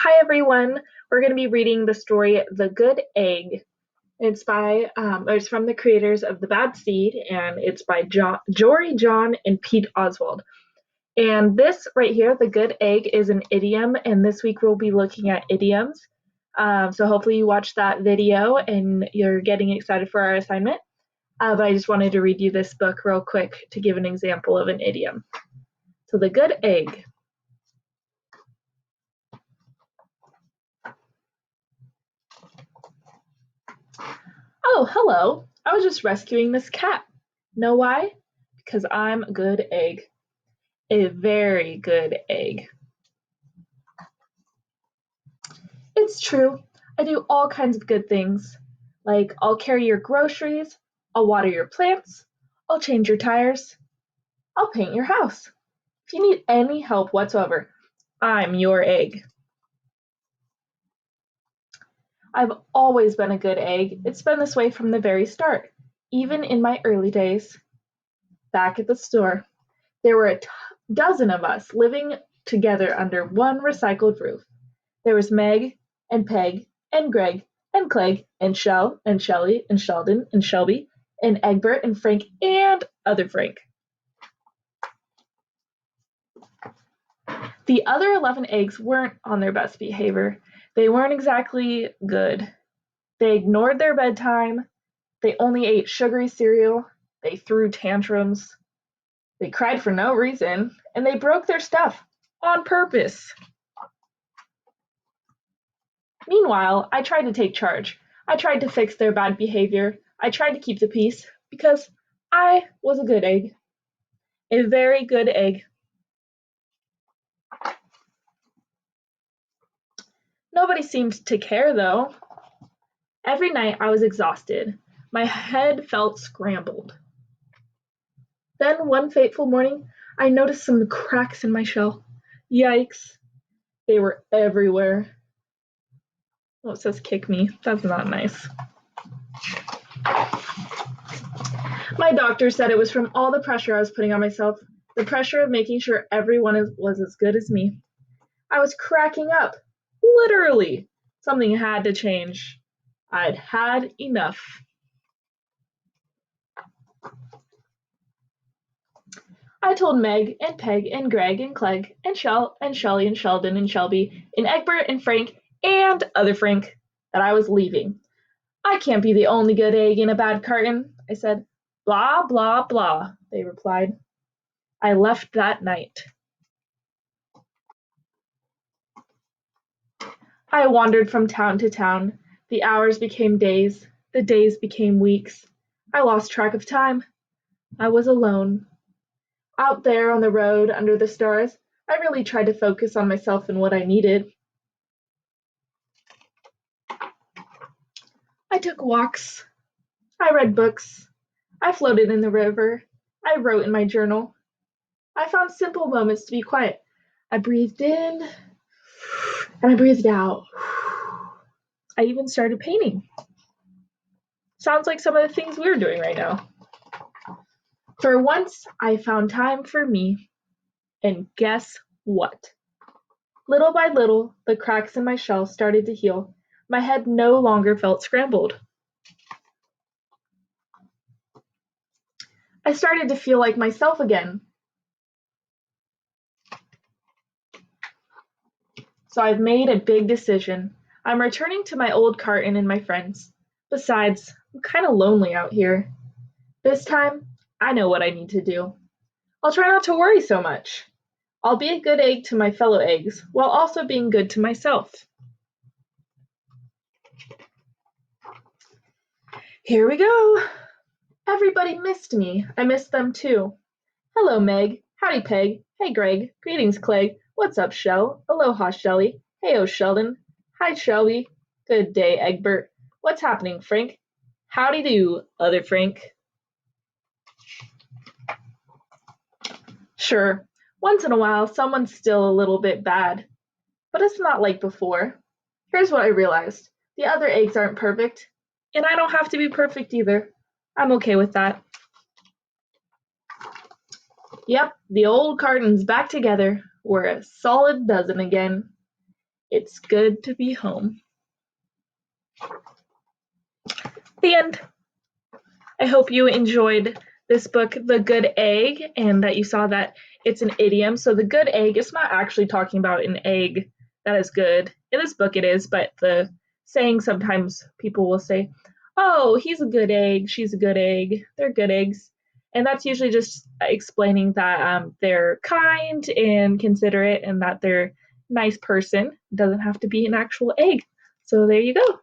Hi everyone. We're going to be reading the story The Good Egg. It's from the creators of The Bad Seed, and it's by Jory John and Pete Oswald. And this right here, The Good Egg, is an idiom, and this week we'll be looking at idioms. So hopefully you watched that video and you're getting excited for our assignment. But I just wanted to read you this book real quick to give an example of an idiom. So The Good Egg. Oh, hello. I was just rescuing this cat. Know why? Because I'm a good egg. A very good egg. It's true. I do all kinds of good things. Like I'll carry your groceries, I'll water your plants, I'll change your tires, I'll paint your house. If you need any help whatsoever, I'm your egg. I've always been a good egg. It's been this way from the very start, even in my early days. Back at the store, there were a dozen of us living together under one recycled roof. There was Meg and Peg and Greg and Clegg and Shell and Shelley and Sheldon and Shelby and Egbert and Frank and other Frank. The other 11 eggs weren't on their best behavior. They weren't exactly good. They ignored their bedtime. They only ate sugary cereal. They threw tantrums. They cried for no reason. And they broke their stuff on purpose. Meanwhile, I tried to take charge. I tried to fix their bad behavior. I tried to keep the peace because I was a good egg. A very good egg. Nobody seemed to care, though. Every night I was exhausted. My head felt scrambled. Then one fateful morning, I noticed some cracks in my shell. Yikes. They were everywhere. Oh, it says kick me. That's not nice. My doctor said it was from all the pressure I was putting on myself, the pressure of making sure everyone was as good as me. I was cracking up. Literally. Something had to change. I'd had enough. I told Meg and Peg and Greg and Clegg and Shell and Shelley and Sheldon and Shelby and Egbert and Frank and other Frank that I was leaving. I can't be the only good egg in a bad carton, I said. Blah, blah, blah, they replied. I left that night. I wandered from town to town. The hours became days. The days became weeks. I lost track of time. I was alone. Out there on the road under the stars, I really tried to focus on myself and what I needed. I took walks. I read books. I floated in the river. I wrote in my journal. I found simple moments to be quiet. I breathed in and I breathed out. I even started painting. Sounds like some of the things we're doing right now. For once, I found time for me. And guess what? Little by little, the cracks in my shell started to heal. My head no longer felt scrambled. I started to feel like myself again. So I've made a big decision. I'm returning to my old carton and my friends. Besides, I'm kind of lonely out here. This time, I know what I need to do. I'll try not to worry so much. I'll be a good egg to my fellow eggs, while also being good to myself. Here we go. Everybody missed me. I missed them too. Hello, Meg. Howdy, Peg. Hey, Greg. Greetings, Clegg. What's up, Shell? Aloha, Shelly. Heyo, Sheldon. Hi, Shelby. Good day, Egbert. What's happening, Frank? Howdy do, other Frank. Sure, once in a while someone's still a little bit bad, but it's not like before. Here's what I realized. The other eggs aren't perfect, and I don't have to be perfect either. I'm okay with that. Yep, the old carton's back together. We're a solid dozen again. It's good to be home. The end. I hope you enjoyed this book, The Good Egg, and that you saw that it's an idiom. So the good egg is not actually talking about an egg that is good. In this book it is, but the saying sometimes people will say, oh, he's a good egg, she's a good egg, they're good eggs. And that's usually just explaining that they're kind and considerate and that they're a nice person. It doesn't have to be an actual egg. So there you go.